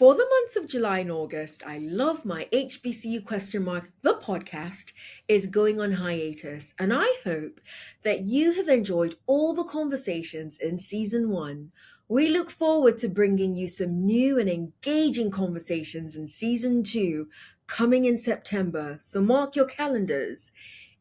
For the months of July and August, I Love My HBCU the podcast, is going on hiatus, and I hope that you have enjoyed all the conversations in season one. We look forward to bringing you some new and engaging conversations in season two coming in September, so mark your calendars.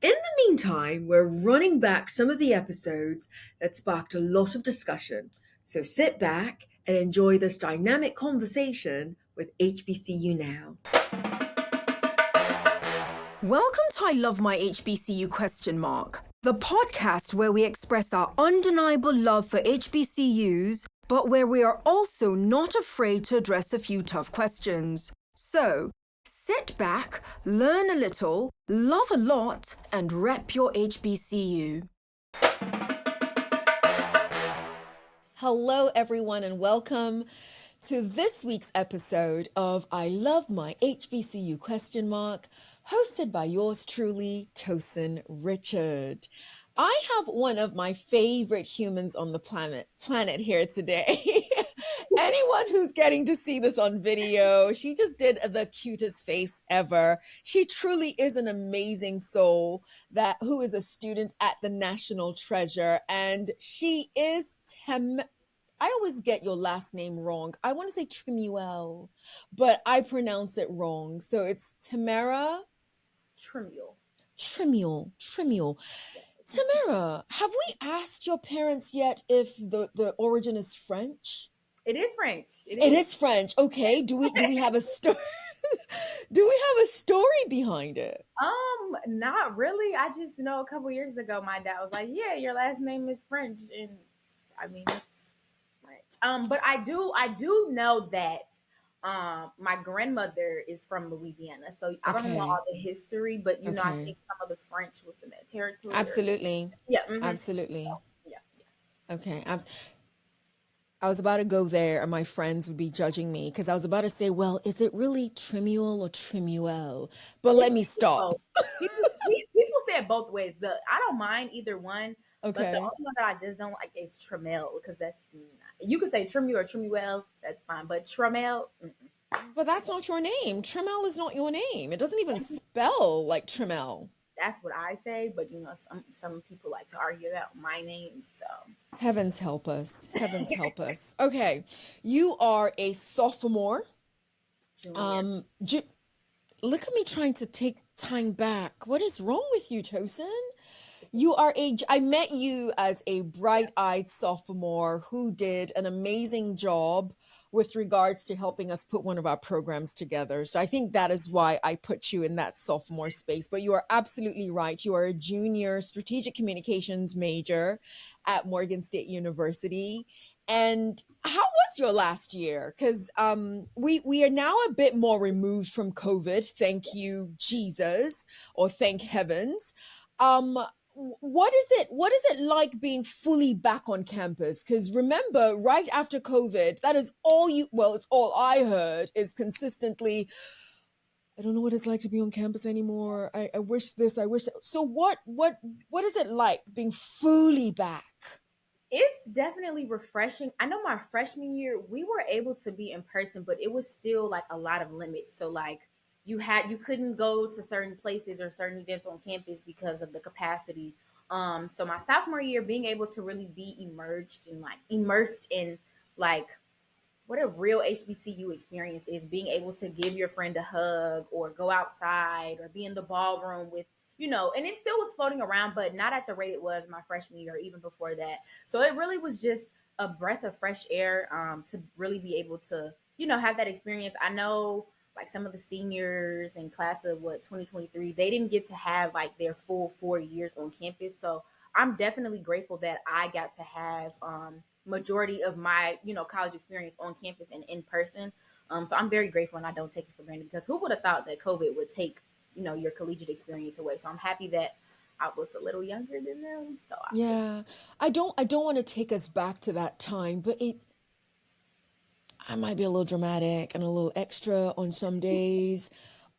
In the meantime, we're running back some of the episodes that sparked a lot of discussion. So sit back and enjoy this dynamic conversation with HBCU Now. Welcome to I Love My HBCU ? The podcast where we express our undeniable love for HBCUs, but where we are also not afraid to address a few tough questions. So, sit back, learn a little, love a lot, and rep your HBCU. Hello, everyone, and welcome to this week's episode of I Love My HBCU ? Hosted by yours truly, Tosin Richard. I have one of my favorite humans on the planet here today. Anyone who's getting to see this on video, she just did the cutest face ever. She truly is an amazing soul who is a student at the National Treasure, and she is I always get your last name wrong. I want to say Trimuel, but I pronounce it wrong. So it's Tamera Trimuel. Trimuel. Tamera, have we asked your parents yet if the origin is French? It is French. It is French. Okay. Do we have a story? Do we have a story behind it? Not really. I just know a couple years ago, my dad was like, "Yeah, your last name is French," and I mean it's French. But I do know that my grandmother is from Louisiana, so I don't know all the history, but I think some of the French was in that territory. Absolutely. Yeah. Absolutely. So, yeah. Okay. I was about to go there and my friends would be judging me because I was about to say, well, is it really Trimuel or Trimuel? But let me stop. People say it both ways. I don't mind either one. Okay. But the only one that I just don't like is Tremel, because you could say Trimuel or Trimuel, that's fine. But Tremel, but that's not your name. Tremel is not your name. It doesn't even spell like Tremel. That's what I say, but some people like to argue about my name, so heavens help us. Heavens help us. Okay, you are a sophomore. Junior. Look at me trying to take time back. What is wrong with you, Tosin? I met you as a bright-eyed sophomore who did an amazing job with regards to helping us put one of our programs together. So I think that is why I put you in that sophomore space. But you are absolutely right. You are a junior strategic communications major at Morgan State University. And how was your last year? Because we are now a bit more removed from COVID. Thank you, Jesus, or thank heavens. What is it like being fully back on campus? Because remember, right after COVID, that is it's all I heard is consistently, I don't know what it's like to be on campus anymore. I wish this, I wish that. So what is it like being fully back? It's definitely refreshing. I know my freshman year, we were able to be in person, but it was still like a lot of limits. So like you couldn't go to certain places or certain events on campus because of the capacity. So my sophomore year, being able to really be immersed in like what a real HBCU experience is, being able to give your friend a hug or go outside or be in the ballroom with, and it still was floating around, but not at the rate it was my freshman year or even before that. So it really was just a breath of fresh air to really be able to, have that experience. I know like some of the seniors in class of 2023, they didn't get to have like their full 4 years on campus. So I'm definitely grateful that I got to have majority of my college experience on campus and in person. So I'm very grateful, and I don't take it for granted, because who would have thought that COVID would take your collegiate experience away? So I'm happy that I was a little younger than them. So I don't want to take us back to that time, but I might be a little dramatic and a little extra on some days.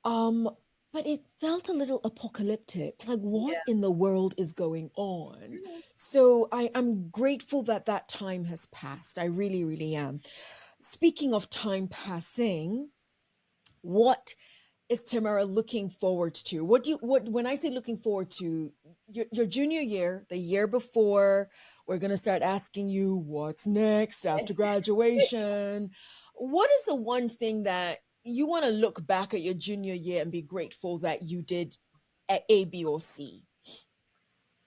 But it felt a little apocalyptic. Like, what in the world is going on? So I'm grateful that time has passed. I really, really am. Speaking of time passing, what is Tamara looking forward to? What do you what when I say looking forward to your junior year, the year before, we're gonna start asking you what's next after graduation. What is the one thing that you want to look back at your junior year and be grateful that you did at A, B, or C?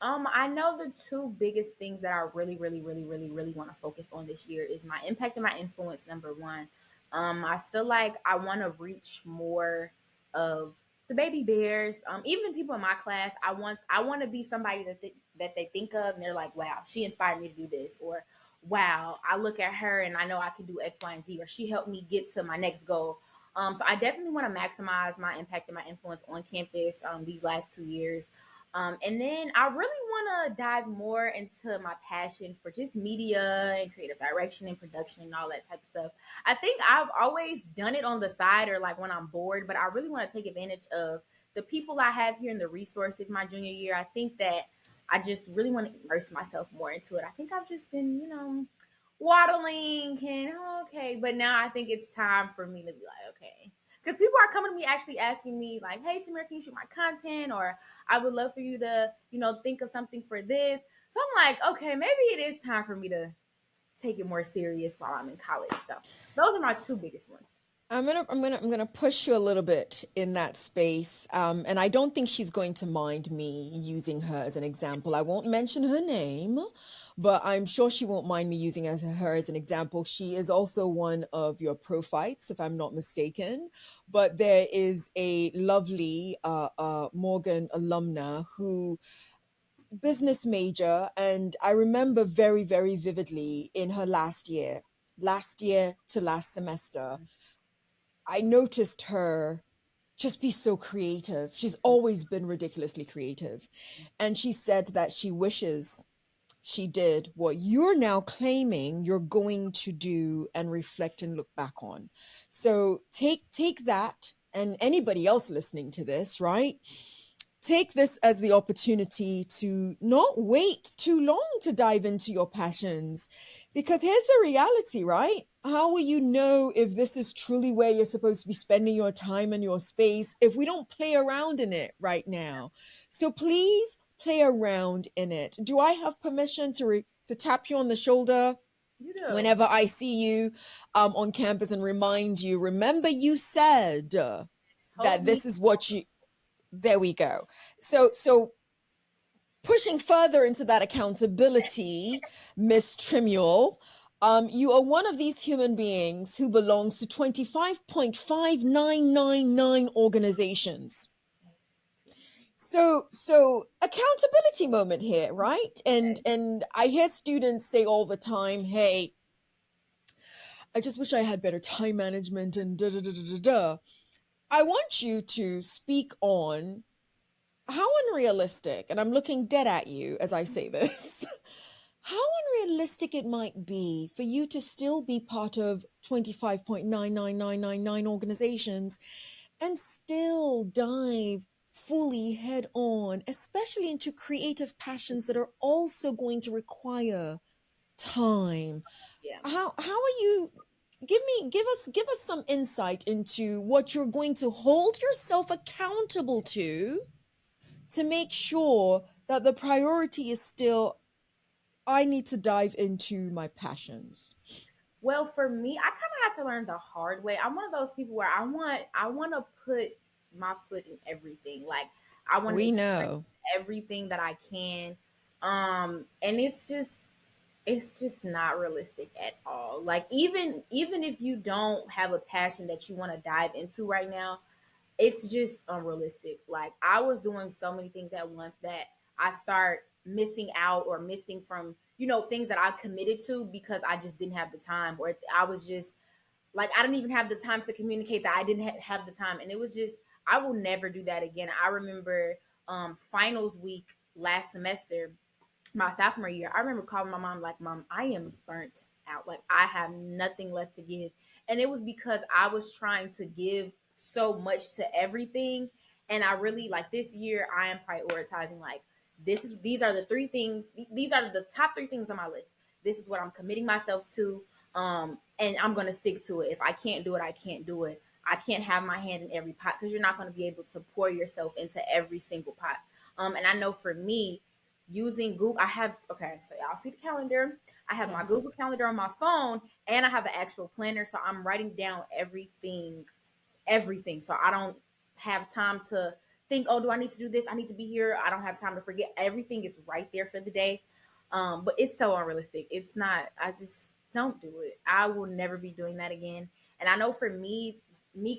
I know the two biggest things that I really, really, really, really, really want to focus on this year is my impact and my influence. Number one, I feel like I want to reach more of the baby bears. Even the people in my class, I want to be somebody that they think of and they're like, wow, she inspired me to do this, or wow, I look at her and I know I can do X, Y, and Z, or she helped me get to my next goal. So I definitely want to maximize my impact and my influence on campus these last 2 years. And then I really want to dive more into my passion for just media and creative direction and production and all that type of stuff. I think I've always done it on the side or like when I'm bored, but I really want to take advantage of the people I have here and the resources my junior year. I think that I just really want to immerse myself more into it. I think I've just been, waddling and okay, but now I think it's time for me to be like, okay, because people are coming to me actually asking me like, hey Tamir, can you shoot my content, or I would love for you to think of something for this. So I'm like, okay, maybe it is time for me to take it more serious while I'm in college. So those are my two biggest ones. I'm gonna push you a little bit in that space, and I don't think she's going to mind me using her as an example. I won't mention her name, but I'm sure she won't mind me using her as an example. She is also one of your prophytes, if I'm not mistaken. But there is a lovely Morgan alumna who business major, and I remember very, very vividly in her last year to last semester I noticed her just be so creative. She's always been ridiculously creative. And she said that she wishes she did what you're now claiming you're going to do and reflect and look back on. So take that, and anybody else listening to this, right? Take this as the opportunity to not wait too long to dive into your passions. Because here's the reality, right? How will you know if this is truly where you're supposed to be spending your time and your space if we don't play around in it right now? So please play around in it. Do I have permission to tap you on the shoulder You do. whenever I see you on campus and remind you, remember you said Hold that me. this is what you, there we go. So pushing further into that accountability, Miss Trimuel, you are one of these human beings who belongs to 25.5999 organizations. So accountability moment here, right? Okay. And I hear students say all the time, hey, I just wish I had better time management and da da da da da da. I want you to speak on how unrealistic, and I'm looking dead at you as I say this, how unrealistic it might be for you to still be part of 25.99999 organizations and still dive fully head on, especially into creative passions that are also going to require time. Yeah. How are you, give us some insight into what you're going to hold yourself accountable to make sure that the priority is still, I need to dive into my passions. Well, for me, I kind of had to learn the hard way. I'm one of those people where I want to put my foot in everything. Like I want to We express know. everything that I can. And it's just not realistic at all. Like even if you don't have a passion that you want to dive into right now, it's just unrealistic. Like I was doing so many things at once that I start missing out or missing from, things that I committed to because I just didn't have the time, or I was just like, I didn't even have the time to communicate that I didn't have the time. And it was just, I will never do that again. I remember finals week last semester, my sophomore year, I remember calling my mom like, Mom, I am burnt out. Like I have nothing left to give. And it was because I was trying to give so much to everything. And I really like this year I am prioritizing like these are the three things, these are the top three things on my list. This is what I'm committing myself to. And I'm going to stick to it. If I can't do it, I can't do it. I can't have my hand in every pot because you're not going to be able to pour yourself into every single pot. And I know for me, using Google, I have, okay, so y'all see the calendar. I have my Yes. Google Calendar on my phone, and I have an actual planner. So I'm writing down everything. So I don't have time to think, oh, do I need to do this? I need to be here. I don't have time to forget. Everything is right there for the day. But it's so unrealistic. It's not, I just don't do it. I will never be doing that again. And I know for me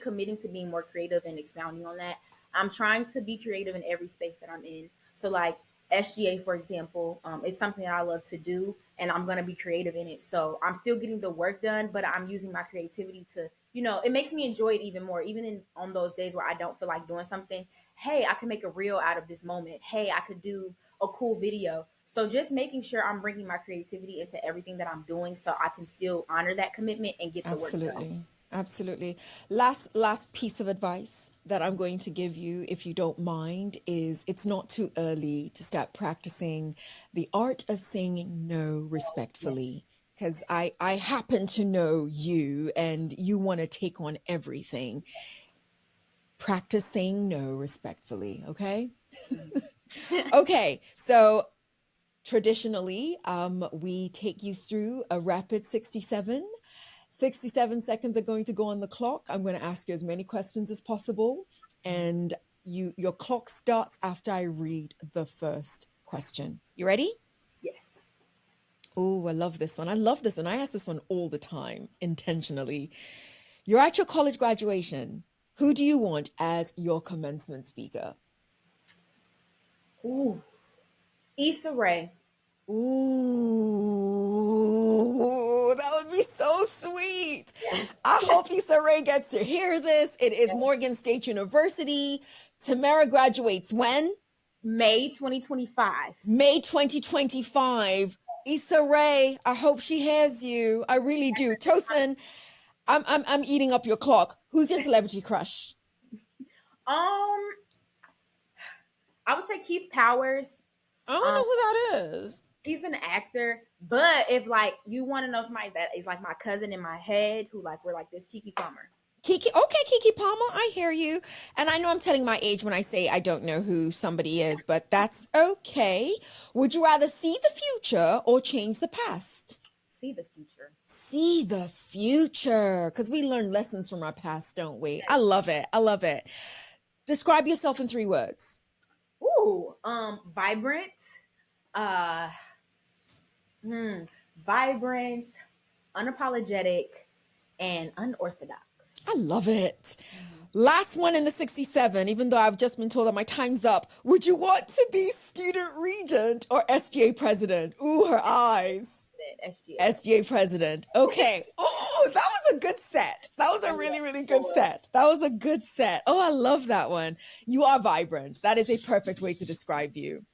committing to being more creative and expounding on that, I'm trying to be creative in every space that I'm in. So like SGA, for example, it's something that I love to do, and I'm gonna be creative in it. So I'm still getting the work done, but I'm using my creativity to, it makes me enjoy it even more. Even in on those days where I don't feel like doing something, hey, I can make a reel out of this moment. Hey, I could do a cool video. So just making sure I'm bringing my creativity into everything that I'm doing, so I can still honor that commitment and get the work done. Absolutely. Absolutely. Last piece of advice that I'm going to give you, if you don't mind, is it's not too early to start practicing the art of saying no Yes. respectfully. Because I happen to know you and you want to take on everything. Practice saying no respectfully, okay? Okay, so traditionally, we take you through a rapid 67. 67 seconds are going to go on the clock. I'm going to ask you as many questions as possible. And your clock starts after I read the first question. You ready? Yes. Oh, I love this one. I love this one. I ask this one all the time, intentionally. You're at your college graduation. Who do you want as your commencement speaker? Ooh. Issa Rae. Ooh, that would be so sweet. Yes. I hope Issa Rae gets to hear this. It is Morgan State University. Tamara graduates when? May 2025. May 2025. Issa Rae, I hope she hears you. I really do. Tosin, I'm eating up your clock. Who's your celebrity crush? Um, I would say Keith Powers. I don't Um, know who that is. he's an actor, but if like you want to know somebody that is like my cousin in my head, who like we're like this, Kiki Palmer. Kiki, okay, Kiki Palmer, I hear you. And I know I'm telling my age when I say I don't know who somebody is, but that's okay. Would you rather see the future or change the past? See the future. See the future, because we learn lessons from our past, don't we? I love it. I love it. Describe yourself in 3 words. Ooh, vibrant. Uh, hmm, vibrant, unapologetic, and unorthodox. I love it. Mhm. Last one in the 67, even though I've just been told that my time's up. Would you want to be student regent or SGA president? Ooh, her eyes. SGA. SGA president. Okay. Oh, that was a good set. That was I a love really, really good Lord. set. That was a good set. Oh, I love that one. You are vibrant. That is a perfect way to describe you.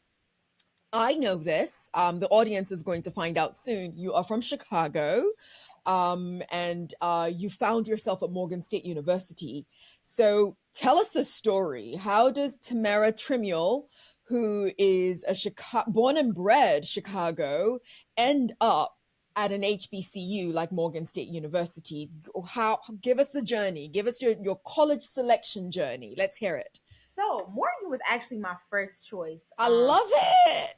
I know this. The audience is going to find out soon. You are from Chicago, and you found yourself at Morgan State University. So tell us the story. How does Tamera Trimuel, who is a born and bred Chicago, end up at an HBCU like Morgan State University? How? Give us the journey. Give us your college selection journey. Let's hear it. So Morgan was actually my first choice. I love it.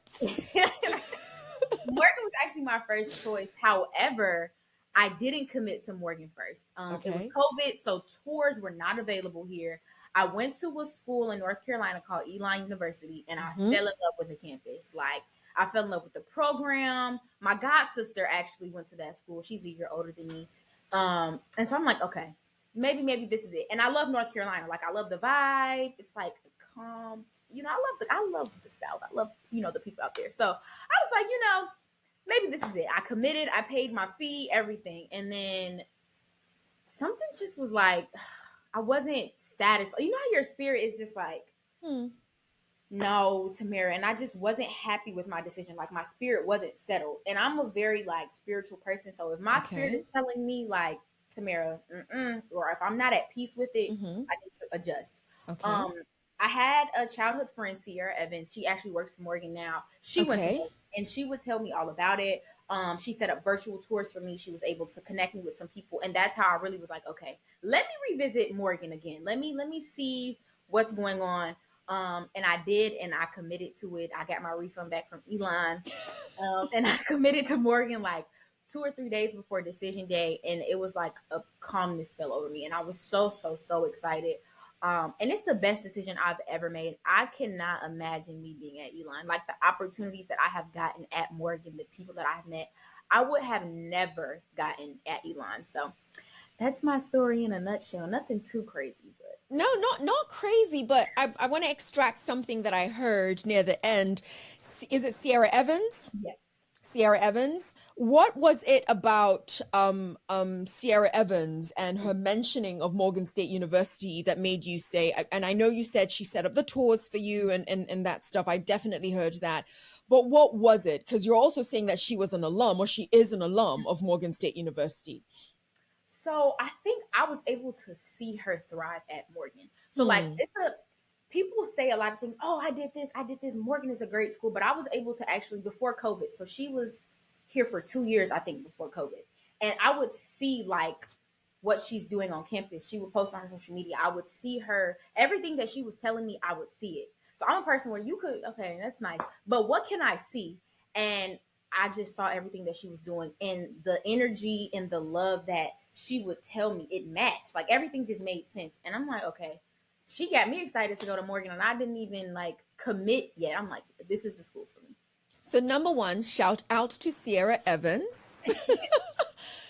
Morgan was actually my first choice. However, I didn't commit to Morgan first. It was Okay. COVID, so tours were not available here. I went to a school in North Carolina called Elon University, and I Mhm. fell in love with the campus. Like I fell in love with the program. My god sister actually went to that school. She's a year older than me, and so I'm like, okay, maybe this is it. And I love North Carolina. Like I love the vibe. It's like calm. I love the South. I love the people out there. So I was like, maybe this is it. I committed. I paid my fee, everything, and then something just was like, I wasn't satisfied. You know how your spirit is just like, Hmm. no, Tamara, and I just wasn't happy with my decision. Like my spirit wasn't settled, and I'm a very like spiritual person. So if my spirit is Okay. telling me like Tamara, or if I'm not at peace with it, Mhm. I need to adjust. Okay. Um, I had a childhood friend, Sierra Evans. She actually works for Morgan now. She went to Okay. Morgan, and she would tell me all about it. She set up virtual tours for me. She was able to connect me with some people, and that's how I really was like, okay, let me revisit Morgan again. Let me see what's going on. And I did, and I committed to it. I got my refund back from Elon, and I committed to Morgan like 2 or 3 days before decision day, and it was like a calmness fell over me, and I was so excited. And it's the best decision I've ever made. I cannot imagine me being at Elon. Like the opportunities that I have gotten at Morgan, the people that I've met, I would have never gotten at Elon. So that's my story in a nutshell. Nothing too crazy, but No, not crazy, but I want to extract something that I heard near the end. Is it Sierra Evans? yes. Sierra Evans. What was it about Sierra Evans and her mentioning of Morgan State University that made you say, and I know you said she set up the tours for you and that stuff. I definitely heard that. But what was it? Because you're also saying that she was an alum or she is an alum of Morgan State University. So I think I was able to see her thrive at Morgan. So like Hmm. it's a people say a lot of things. Oh, I did this, I did this. Morgan is a great school, but I was able to actually before COVID. So she was here for 2 years, I think, before COVID, and I would see like what she's doing on campus. She would post on her social media. I would see her everything that she was telling me. I would see it. So I'm a person where you could okay, that's nice, but what can I see? And I just saw everything that she was doing and the energy and the love that she would tell me it matched. Like everything just made sense. And I'm like, okay, she got me excited to go to Morgan and I didn't even like commit yet. I'm like, this is the school for me. So number one, shout out to Sierra Evans.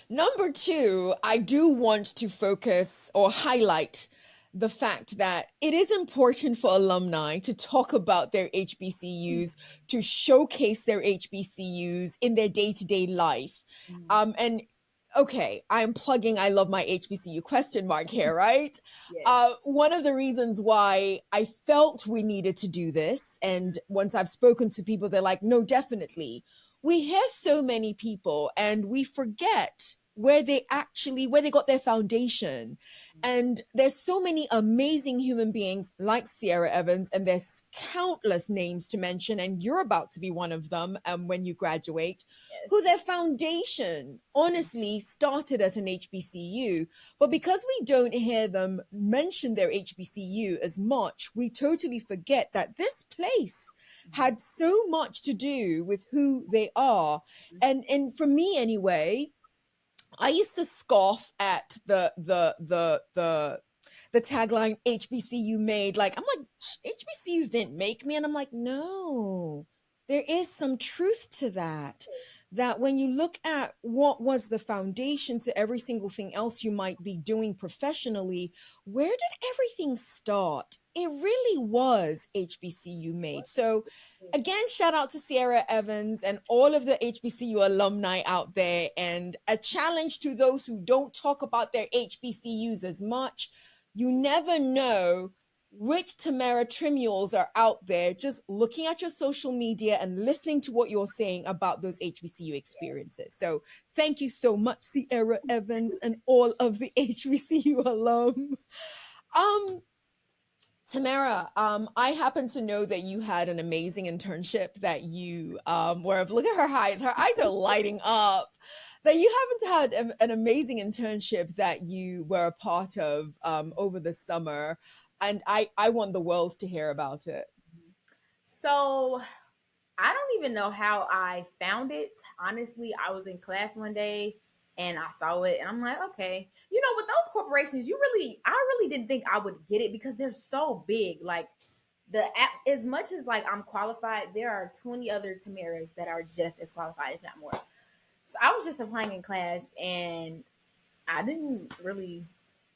Number two, I do want to focus or highlight the fact that it is important for alumni to talk about their HBCUs, to showcase their HBCUs in their day to day life. Mhm. And okay, I'm plugging I love my HBCU question mark here, right? Yes. One of the reasons why I felt we needed to do this, and once I've spoken to people, they're like, no, definitely. We hear so many people and we forget where they got their foundation. And there's so many amazing human beings like Sierra Evans, and there's countless names to mention, and you're about to be one of them when you graduate, Yes. who their foundation honestly started at an HBCU. But because we don't hear them mention their HBCU as much, we totally forget that this place Mhm. had so much to do with who they are. And for me anyway, I used to scoff at the tagline HBCU made. Like I'm like HBCUs didn't make me, and I'm like no, there is some truth to that. That when you look at what was the foundation to every single thing else you might be doing professionally, where did everything start? It really was HBCU made. So again, shout out to Sierra Evans and all of the HBCU alumni out there. And a challenge to those who don't talk about their HBCUs as much. You never know which Tamera Trimuels are out there just looking at your social media and listening to what you're saying about those HBCU experiences. So thank you so much, Sierra Evans and all of the HBCU alum. Um, Tamara, I happen to know that you had an amazing internship that you were. Look at her eyes; her eyes are lighting up. That you happen to had an amazing internship that you were a part of over the summer, and I want the world to hear about it. So I don't even know how I found it. Honestly, I was in class one day and I saw it and I'm like, okay. You know, with those corporations, I really didn't think I would get it because they're so big. Like the app, as much as like I'm qualified, there are 20 other Tamaras that are just as qualified, if not more. So I was just applying in class and I didn't really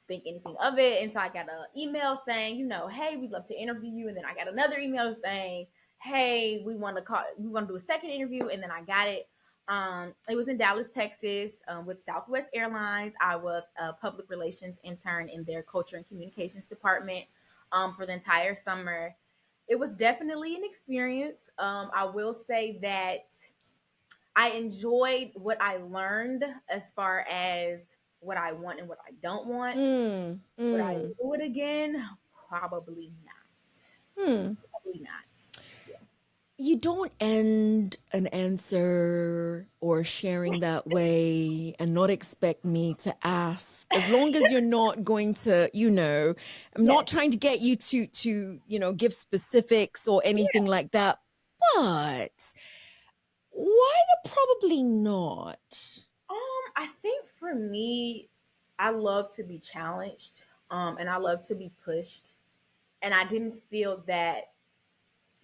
think anything of it until I got an email saying, you know, hey, we'd love to interview you. And then I got another email saying, hey, we want to do a second interview. And then I got it. It was in Dallas, Texas, with Southwest Airlines. I was a public relations intern in their culture and communications department for the entire summer. It was definitely an experience. I will say that I enjoyed what I learned as far as what I want and what I don't want. Mm, Would I mm, do it again? Probably not. hmm. Probably not. Yeah. You don't end an answer or sharing that way and not expect me to ask. As long as you're not going to, I'm not Yes. trying to get you to give specifics or anything like that. But why the probably not? I think for me, I love to be challenged, and I love to be pushed, and I didn't feel that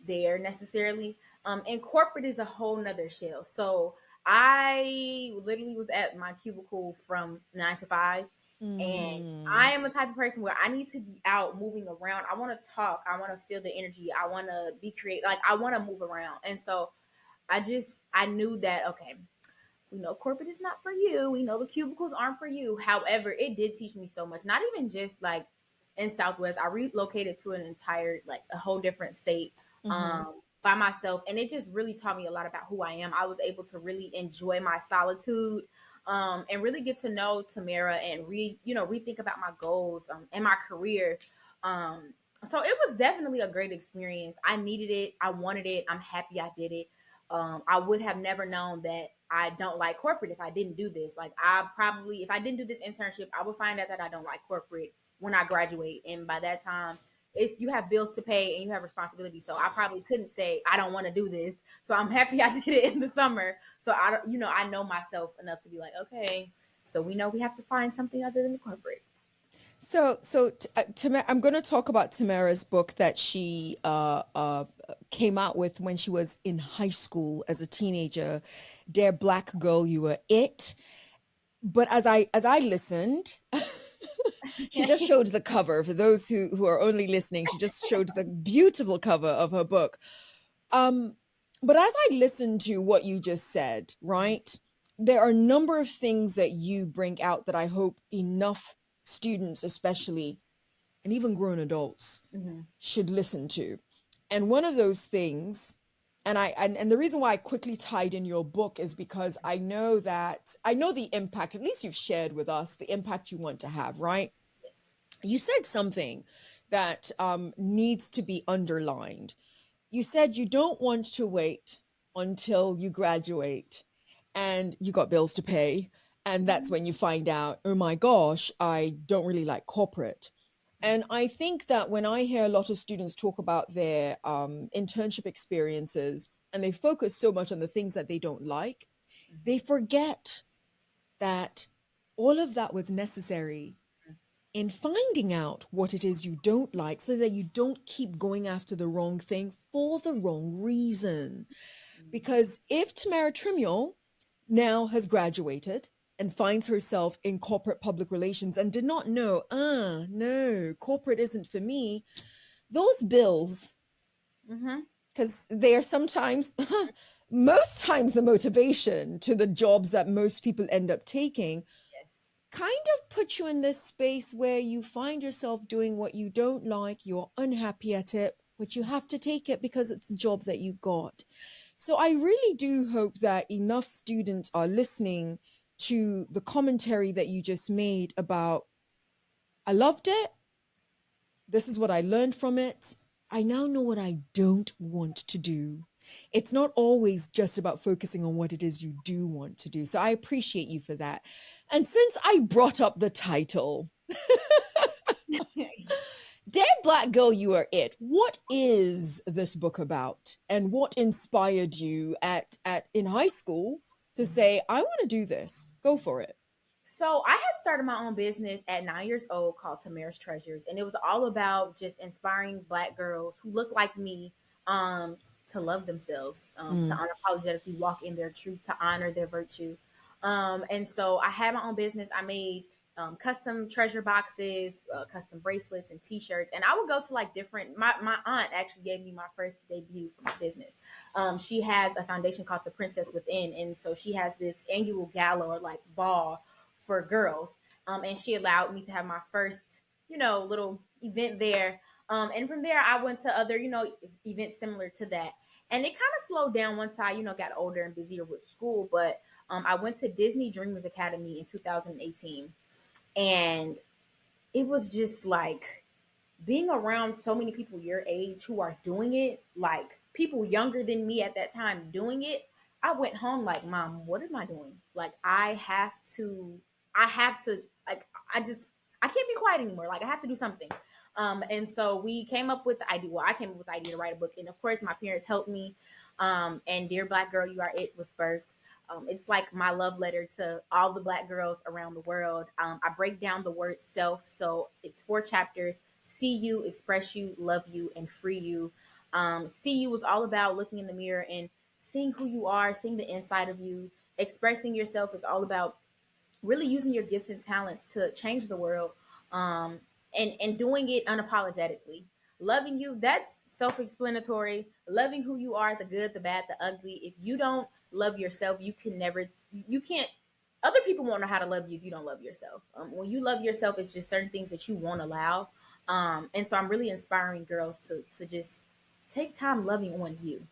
there necessarily. And corporate is a whole nother shell. So I literally was at my cubicle from 9 to 5. And Mm, I am a type of person where I need to be out moving around. I want to talk. I want to feel the energy. I want to be creative. Like I want to move around. And so I knew that, okay, we know corporate is not for you. We know the cubicles aren't for you. However, it did teach me so much. Not even just like in Southwest. I relocated to an entire, like a whole different state, mm-hmm. by myself, and it just really taught me a lot about who I am. I was able to really enjoy my solitude, and really get to know Tamera and rethink about my goals, and my career. So it was definitely a great experience. I needed it. I wanted it. I'm happy I did it. I would have never known that I don't like corporate if I didn't do this. Like I probably, if I didn't do this internship, I would find out that I don't like corporate when I graduate, and by that time, it's you have bills to pay and you have responsibility. So I probably couldn't say I don't want to do this. So I'm happy I did it in the summer. So I don't, I know myself enough to be like, okay, so we know we have to find something other than corporate. I'm going to talk about Tamara's book that she came out with when she was in high school as a teenager. Dear Black Girl, You Were It. But as I listened, she just showed the cover for those who are only listening. She just showed the beautiful cover of her book. Um, but as I listened to what you just said, right, there are a number of things that you bring out that I hope enough students, especially, and even grown adults, Mm-hmm. should listen to. And one of those things, and the reason why I quickly tied in your book is because I know the impact, at least you've shared with us the impact you want to have, right? Yes. You said something that needs to be underlined. You said you don't want to wait until you graduate and you got bills to pay. And that's Mm-hmm. when you find out, oh my gosh, I don't really like corporate. And I think that when I hear a lot of students talk about their internship experiences and they focus so much on the things that they don't like, they forget that all of that was necessary in finding out what it is you don't like so that you don't keep going after the wrong thing for the wrong reason. Because if Tamera Trimuel now has graduated and finds herself in corporate public relations and did not know, no, corporate isn't for me, those bills, Mm-hmm. because they are sometimes, most times, the motivation to the jobs that most people end up taking, Yes. kind of put you in this space where you find yourself doing what you don't like, you're unhappy at it, but you have to take it because it's the job that you got. So I really do hope that enough students are listening to the commentary that you just made about, I loved it. This is what I learned from it. I now know what I don't want to do. It's not always just about focusing on what it is you do want to do. So I appreciate you for that. And since I brought up the title, Dear Black Girl, You Are It. What is this book about? And what inspired you at in high school to say, I want to do this? Go for it. So I had started my own business at 9 years old called Tamera's Treasures, and it was all about just inspiring Black girls who look like me, to love themselves, to Mm, unapologetically walk in their truth, to honor their virtue. And so I had my own business. I made custom treasure boxes, custom bracelets, and T-shirts. And I would go to like different. My aunt actually gave me my first debut for my business. She has a foundation called the Princess Within, and so she has this annual gala or like ball for girls. And she allowed me to have my first, little event there. And from there, I went to other, events similar to that. And it kind of slowed down once I, got older and busier with school. But I went to Disney Dreamers Academy in 2018. And it was just like being around so many people your age who are doing it, like people younger than me at that time doing it, I went home like, Mom, what am I doing? Like, I have to, like, I can't be quiet anymore. Like, I have to do something. And so we came up with the idea. Well, I came up with the idea to write a book. And of course, my parents helped me. And Dear Black Girl, You Are It was birthed. It's like my love letter to all the Black girls around the world. I break down the word self. So it's 4 chapters: see you, express you, love you, and free you. See you was all about looking in the mirror and seeing who you are, seeing the inside of you. Expressing yourself is all about really using your gifts and talents to change the world, um, and doing it unapologetically. Loving you, that's self-explanatory. Loving who you are, the good, the bad, the ugly. If you don't love yourself, you can never, you can't, other people won't know how to love you if you don't love yourself. When you love yourself, it's just certain things that you won't allow. And so I'm really inspiring girls to just take time loving on you,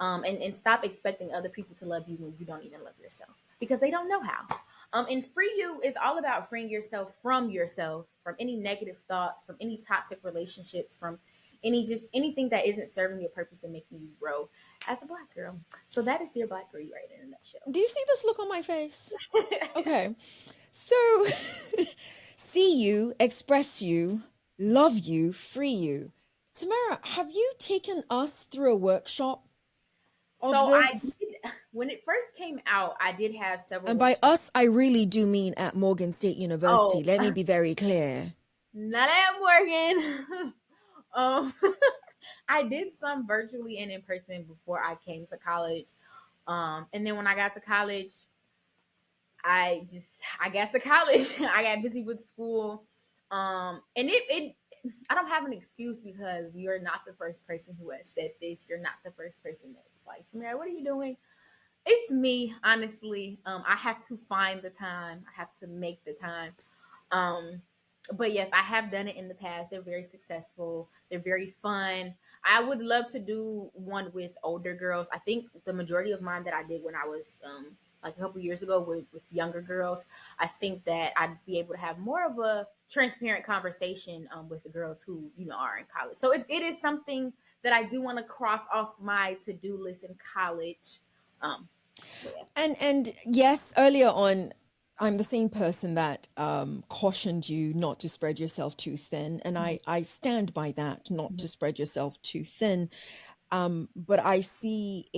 and stop expecting other people to love you when you don't even love yourself, because they don't know how. And free you is all about freeing yourself, from any negative thoughts, from any toxic relationships, from anything that isn't serving your purpose and making you grow as a Black girl. So that is Dear Black Girl, You Right in a nutshell. Do you see this look on my face? Okay. So, see you, express you, love you, free you. Tamara, have you taken us through a workshop of So I this? did, when it first came out, I did have several And by workshops. us, I really do mean at Morgan State University. Oh, Let me be very clear. not at Morgan. um, I did some virtually and in person before I came to college. And then when I got to college, I got to college. I got busy with school. And it I don't have an excuse, because you're not the first person who has said this. You're not the first person that's like, Tamara, what are you doing? It's me, honestly. I have to find the time. I have to make the time. Um, but yes, I have done it in the past. They're very successful. They're very fun. I would love to do one with older girls. I think the majority of mine that I did when I was like a couple years ago with younger girls. I think that I'd be able to have more of a transparent conversation with the girls who are in college. So it is something that I do want to cross off my to do list in college. Um, so yeah. And yes, earlier on, I'm the same person that cautioned you not to spread yourself too thin, and I stand by that, not to spread yourself too thin. But I see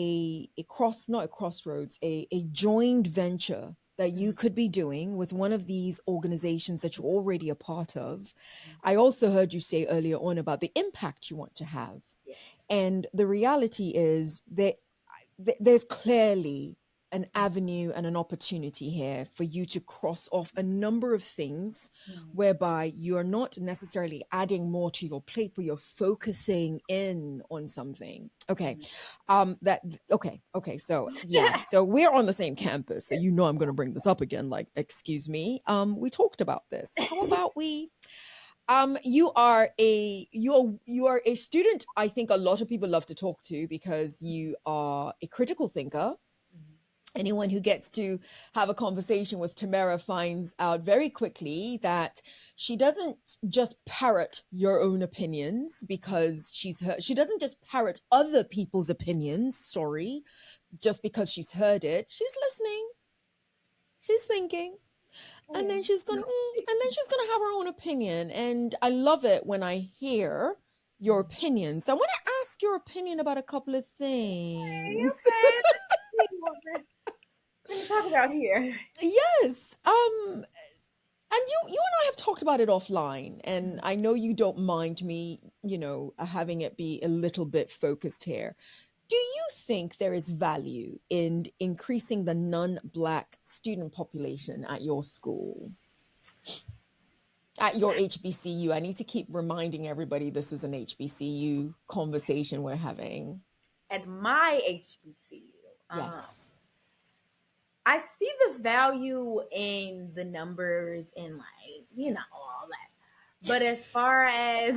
not a crossroads, a joined venture that you Mhm. could be doing with one of these organizations that you're already a part of. I also heard you say earlier on about the impact you want to have. Yes. And the reality is that there's clearly an avenue and an opportunity here for you to cross off a number of things Mhm. whereby you're not necessarily adding more to your plate, but you're focusing in on something. Okay. Mhm. That okay. So yeah, so we're on the same campus. So I'm gonna bring this up again. Like, excuse me. We talked about this. How about we you are a student I think a lot of people love to talk to because you are a critical thinker. Mhm. Anyone who gets to have a conversation with Tamara finds out very quickly that she doesn't just parrot your own opinions because she doesn't just parrot other people's opinions, sorry, just because she's heard it. She's listening, she's thinking, Oh and yeah. then she's gonna have her own opinion. And I love it when I hear your Mhm. opinions. I want to ask your opinion about a couple of Okay, things. okay. Let's see what we're gonna talk about here. Yes. And you and I have talked about it offline, and Mhm. I know you don't mind me, having it be a little bit focused here. Do you think there is value in increasing the non-Black student population at your school? At your HBCU? I need to keep reminding everybody this is an HBCU conversation we're having. At my HBCU, Yes. I see the value in the numbers and, like, all that. But as far as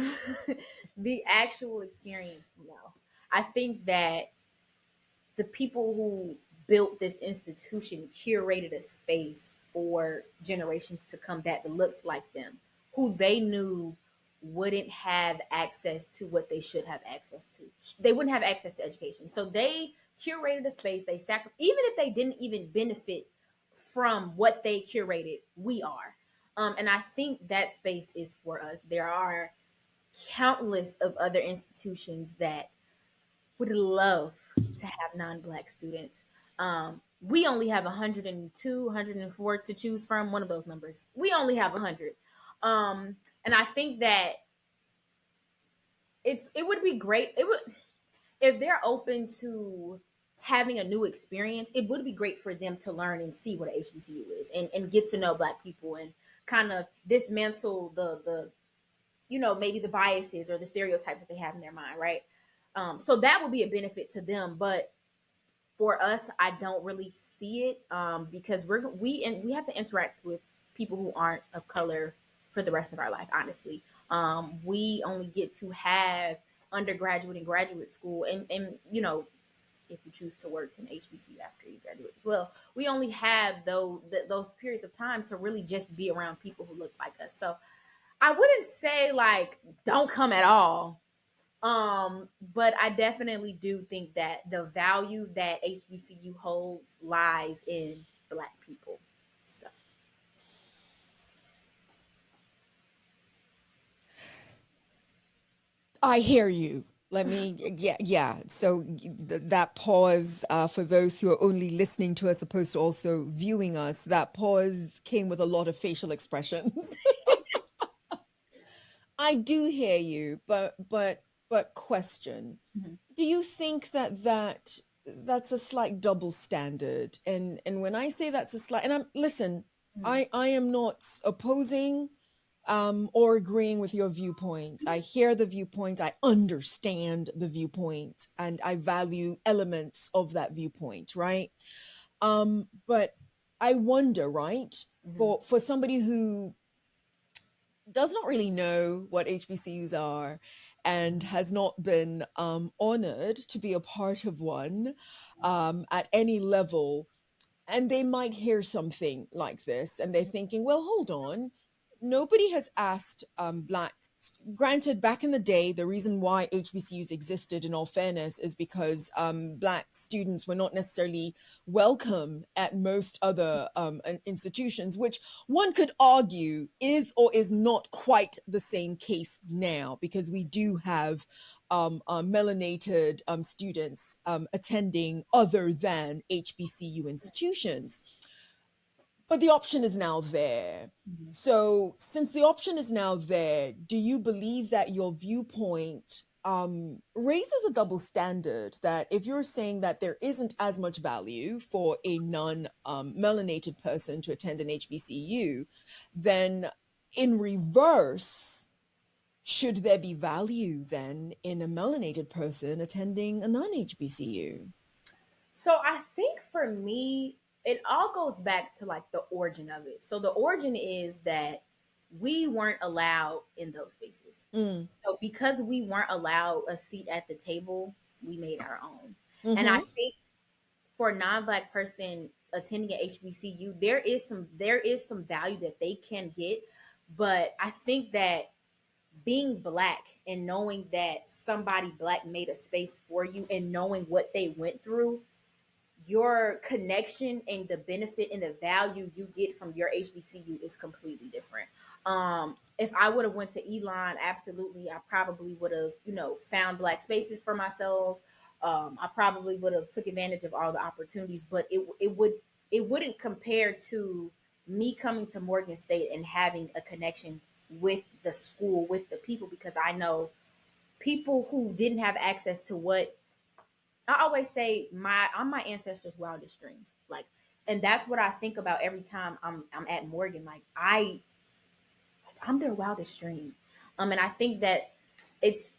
the actual experience, no. I think that the people who built this institution curated a space for generations to come that looked like them, who they knew wouldn't have access to what they should have access to. They wouldn't have access to education. So they curated a space. They even if they didn't even benefit from what they curated, we are. And I think that space is for us. There are countless of other institutions that would love to have non-black students. We only have 102, 104 to choose from. One of those numbers. We only have 100. And I think that it would be great. It would if they're open to having a new experience. It would be great for them to learn and see what a HBCU is, and get to know black people and kind of dismantle the maybe the biases or the stereotypes that they have in their mind, right? So that would be a benefit to them, but for us, I don't really see it, because we have to interact with people who aren't of color for the rest of our life. Honestly, we only get to have undergraduate and graduate school, and if you choose to work in HBCU after you graduate as well, we only have those periods of time to really just be around people who look like us. So I wouldn't say like don't come at all. But I definitely do think that the value that HBCU holds lies in black people. So I hear you. Let me, yeah, yeah. So that pause, for those who are only listening to us, opposed to also viewing us, that pause came with a lot of facial expressions. I do hear you, but question. mhm, Do you think that that's a slight double standard? And when I say that's a slight, and I'm listen, mhm, I am not opposing or agreeing with your viewpoint. I hear the viewpoint, I understand the viewpoint, and I value elements of that viewpoint, right? But I wonder, right? mhm, For somebody who does not really know what HBCUs are and mhm, has not been honored to be a part of one at any level, and they might hear something like this and they're thinking, well, hold on, nobody has asked black, granted, back in the day, the reason why HBCUs existed, in all fairness, is because black students were not necessarily welcome at most other institutions, which one could argue is or is not quite the same case now, because we do have melanated students attending other than HBCU institutions. But the option is now there. mhm. So, since the option is now there, do you believe that your viewpoint raises a double standard? That if you're saying that there isn't as much value for a non melanated person to attend an HBCU, then in reverse, should there be value then in a melanated person attending a non HBCU? So I think for me, it all goes back to like the origin of it. So the origin is that we weren't allowed in those spaces. Mm. So because we weren't allowed a seat at the table, we made our own. And I Mm-hmm. think for a non-black person attending an HBCU, there is some value that they can get, but I think that being black and knowing that somebody black made a space for you and knowing what they went through, your connection and the benefit and the value you get from your HBCU is completely different. If I would have went to Elon, absolutely, I probably would have, found black spaces for myself. I probably would have took advantage of all the opportunities, but it wouldn't compare to me coming to Morgan State and having a connection with the school, with the people, because I know people who didn't have access to what I always say, I'm my ancestors' wildest dreams. Like, and that's what I think about every time I'm at Morgan. Like I'm their wildest dream. And I think that it's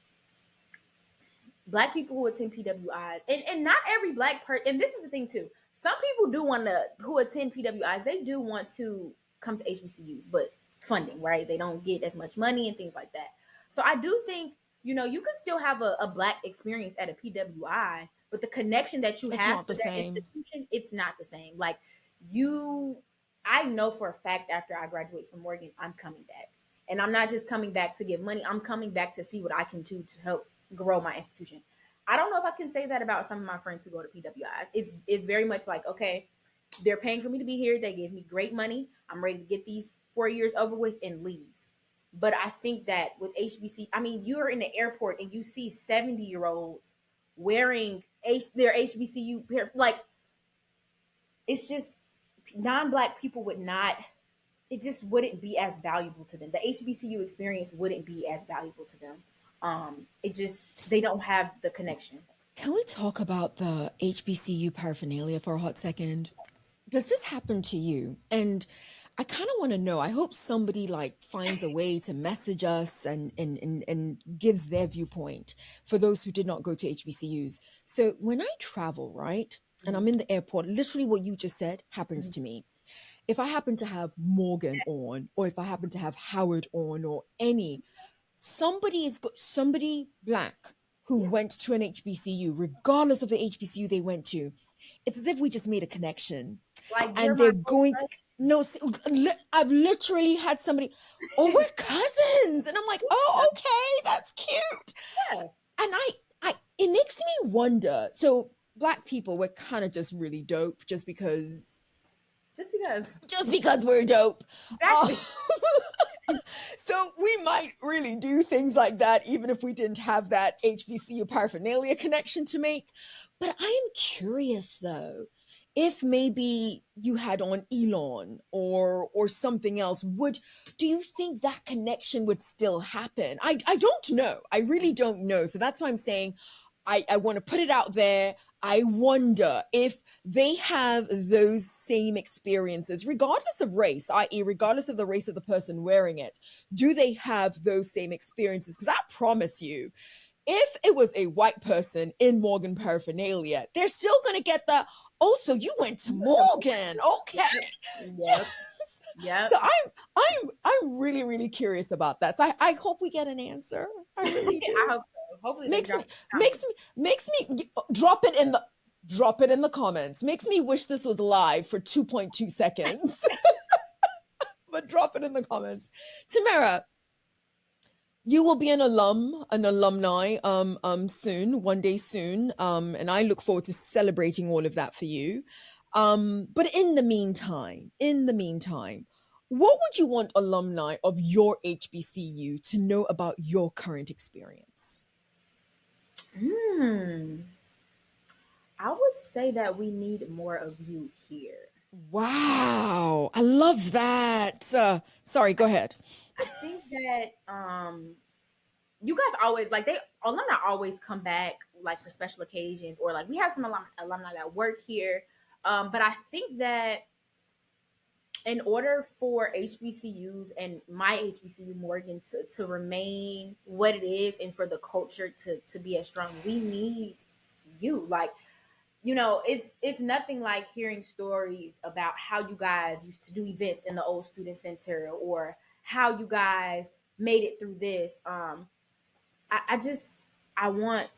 black people who attend PWIs, and not every black person. And this is the thing too. Some people do want to who attend PWIs. They do want to come to HBCUs, but funding, right? They don't get as much money and things like that. So I do think you could still have a black experience at a PWI, but the connection that you It's have not to the that same. institution, it's not the same. Like you, I know for a fact after I graduate from Morgan, I'm coming back. And I'm not just coming back to give money, I'm coming back to see what I can do to help grow my institution. I don't know if I can say that about some of my friends who go to PWIs. It's very much like, okay, they're paying for me to be here. They gave me great money. I'm ready to get these 4 years over with and leave. But I think that with HBC, I mean, you're in the airport and you see 70-year-olds wearing their HBCU like, it's just non-black people would not, it just wouldn't be as valuable to them. The HBCU experience wouldn't be as valuable to them. It just, they don't have the connection. Can we talk about the HBCU paraphernalia for a hot second? Does this happen to you? And I kind of want to know. I hope somebody like finds a way to message us and gives their viewpoint for those who did not go to HBCUs. So when I travel, right, and I'm Mhm. in the airport, literally what you just said happens Mhm. to me. If I happen to have Morgan on, or if I happen to have Howard on, or any, somebody is somebody black who Yeah, went to an HBCU, regardless of the HBCU they went to. It's as if we just made a connection, like you're and my they're close going to friend. no. I've literally had somebody. Oh, we're cousins, and I'm like, oh, okay, that's cute. Yeah, And it makes me wonder. So black people, we're kind of just really dope, just because. just because we're dope. Uh, Exactly. so we might really do things like that, even if we didn't have that HBCU paraphernalia connection to make. But I am curious though, if maybe you had on Elon or something else, would do you think that connection would still happen? I don't know. I really don't know. So that's why I'm saying I want to put it out there. I wonder if they have those same experiences, regardless of race, i.e., regardless of the race of the person wearing it. Do they have those same experiences? Because I promise you, if it was a white person in Morgan paraphernalia, they're still going to get the, oh, so you went to You went to Morgan. Okay. Yep. Yes. Yep. Yep. So I'm really, really curious about that. So I hope we get an answer. I really I do. hope so. Hopefully they Makes drop me it in the makes comments. me makes me drop it in the comments. Makes me wish this was live for 2.2 seconds. But drop it in the comments. Tamara, you will be an alumni soon, one day soon. And I look forward to celebrating all of that for you. But in the meantime, what would you want alumni of your HBCU to know about your current experience? Hmm. I would say that we need more of you here. Wow, I love that. Sorry, go I, ahead. I think that you guys always like they alumni always come back like for special occasions or like we have some alumni that work here. But I think that in order for HBCUs and my HBCU Morgan to remain what it is and for the culture to be as strong, we need you. Like, it's nothing like hearing stories about how you guys used to do events in the old student center or how you guys made it through this. I just I want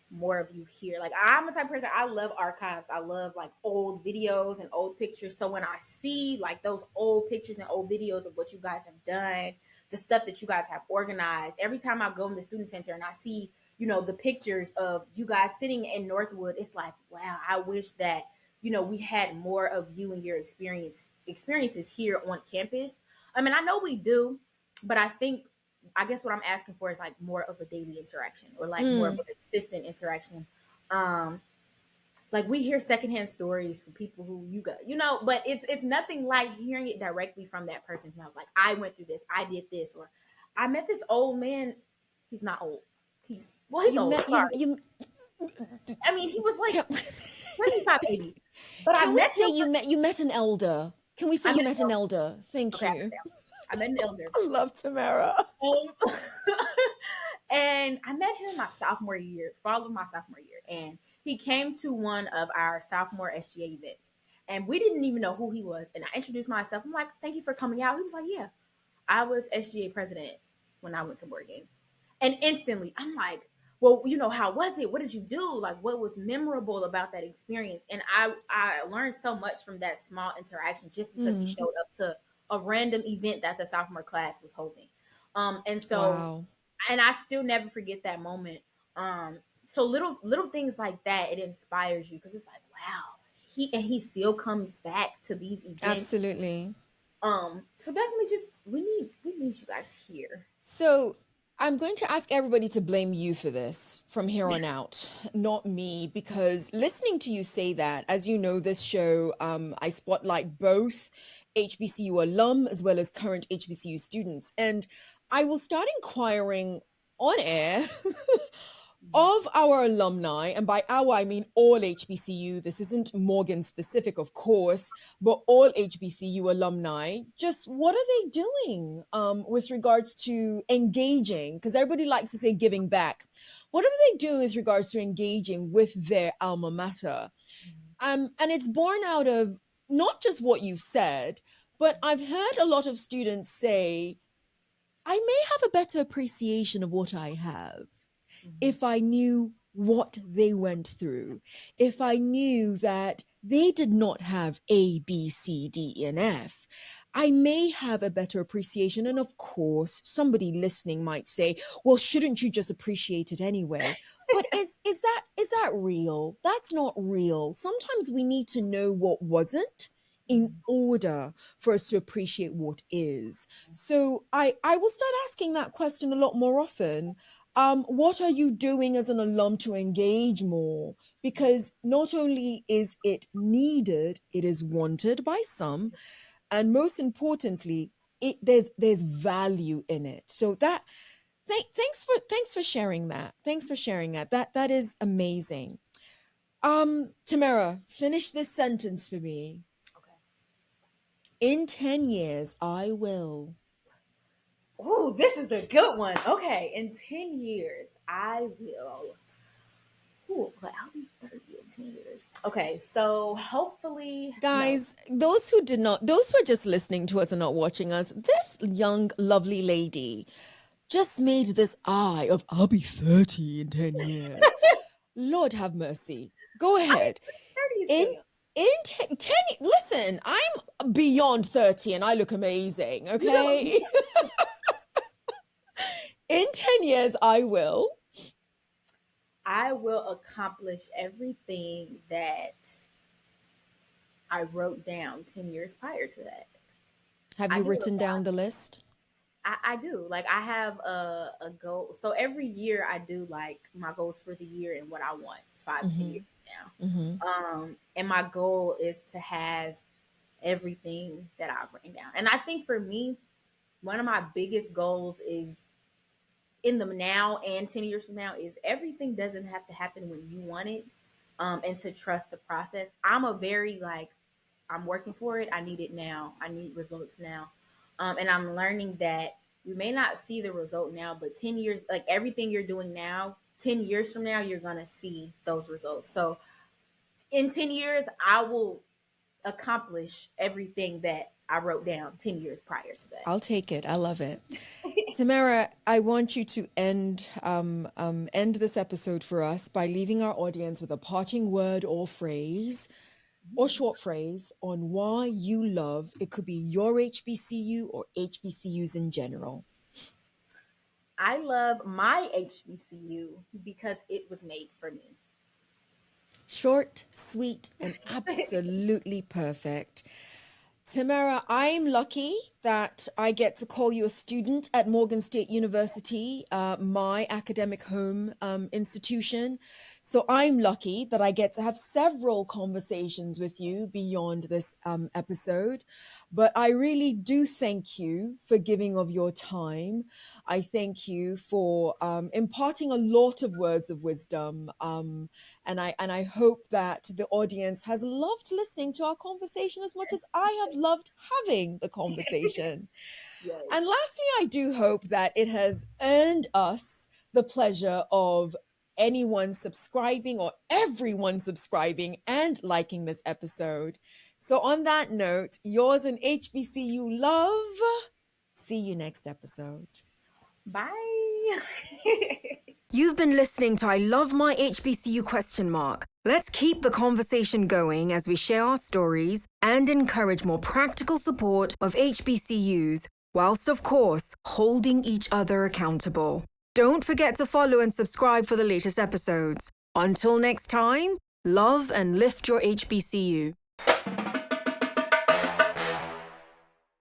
more of you here. Like I'm a type of person, I love archives. I love like old videos and old pictures. So when I see like those old pictures and old videos of what you guys have done, the stuff that you guys have organized, every time I go in the student center and I see, the pictures of you guys sitting in Northwood, it's like, wow, I wish that, we had more of you and your experiences here on campus. I mean, I know we do, but I guess what I'm asking for is like more of a daily interaction or like more of Mm, a consistent interaction. Um, like we hear secondhand stories from people who you got, but it's nothing like hearing it directly from that person's mouth. Like I went through this, I did this, or I met this old man. He's not old. He's you old. met Sorry. you I mean, he was like can, 25 maybe, but I can we met say him. you met an elder? Can we say I you met met an an elder. elder? Thank Okay, you. I met an elder. I love Tamara. Um, and I met him my sophomore year, fall of my sophomore year, and he came to one of our sophomore SGA events, and we didn't even know who he was. And I introduced myself. I'm like, "Thank you for coming out." He was like, "Yeah, I was SGA president when I went to Morgan," and instantly, I'm like, "Well, how was it? What did you do? Like, what was memorable about that experience?" And I learned so much from that small interaction just because he Mm, showed up to a random event that the sophomore class was holding. And so, Wow. and I still never forget that moment. So little things like that, it inspires you because it's like, wow, he still comes back to these events. Absolutely. So definitely just we need you guys here. So I'm going to ask everybody to blame you for this from here on out, not me, because listening to you say that, as you know, this show, I spotlight both HBCU alum as well as current HBCU students. And I will start inquiring on air of our alumni, and by our, I mean all HBCU, this isn't Morgan specific, of course, but all HBCU alumni, just what are they doing with regards to engaging? Because everybody likes to say giving back. What are they doing with regards to engaging with their alma mater? And it's born out of not just what you've said, but I've heard a lot of students say, I may have a better appreciation of what I have if I knew what they went through, if I knew that they did not have A, B, C, D, E, and F, I may have a better appreciation. And of course, somebody listening might say, well, shouldn't you just appreciate it anyway? But is that real? That's not real. Sometimes we need to know what wasn't in order for us to appreciate what is. So I will start asking that question a lot more often. What are you doing as an alum to engage more? Because not only is it needed, it is wanted by some, and most importantly, there's value in it. So that thanks for sharing that. Thanks for sharing that. That is amazing. Tamara, finish this sentence for me. Okay. In 10 years, I will. Oh, this is a good one. Okay, in 10 years, I will. Ooh, but I'll be 30 in 10 years. Okay, so hopefully, no. Guys, those who are just listening to us and not watching us, this young, lovely lady just made this eye of, I'll be 30 in 10 years. Lord have mercy. Go I think ahead. 30 is In still young. in 10, listen, I'm beyond 30 and I look amazing, You don't. okay? In 10 years, I will. I will accomplish everything that I wrote down 10 years prior to that. Have I you do a written down lot. the list? I do. Like I have a goal. So every year I do like my goals for the year and what I want 5, 10 years Mm-hmm. Mm-hmm. now. And my goal is to have everything that I've written down. And I think for me, one of my biggest goals is in the now and 10 years from now is everything doesn't have to happen when you want it. And to trust the process. I'm a very like I'm working for it. I need it now. I need results now. And I'm learning that you may not see the result now, but 10 years, like everything you're doing now, 10 years from now, you're going to see those results. So in 10 years, I will accomplish everything that I wrote down 10 years prior to that. I'll take it. I love it. Tamara, I want you to end this episode for us by leaving our audience with a parting word or phrase or short phrase on why you love, it could be your HBCU or HBCUs in general. I love my HBCU because it was made for me. Short, sweet, and absolutely perfect. Tamara, I'm lucky that I get to call you a student at Morgan State University, my academic home institution. So I'm lucky that I get to have several conversations with you beyond this episode. But I really do thank you for giving of your time. I thank you for imparting a lot of words of wisdom. And I hope that the audience has loved listening to our conversation as much as I have loved having the conversation. Yes. And lastly, I do hope that it has earned us the pleasure of anyone subscribing or everyone subscribing and liking this episode. So, on that note, yours and HBCU love. See you next episode. Bye. You've been listening to I Love My HBCU question mark, Let's keep the conversation going as we share our stories and encourage more practical support of HBCUs, whilst, of course, holding each other accountable. Don't forget to follow and subscribe for the latest episodes. Until next time, love and lift your HBCU.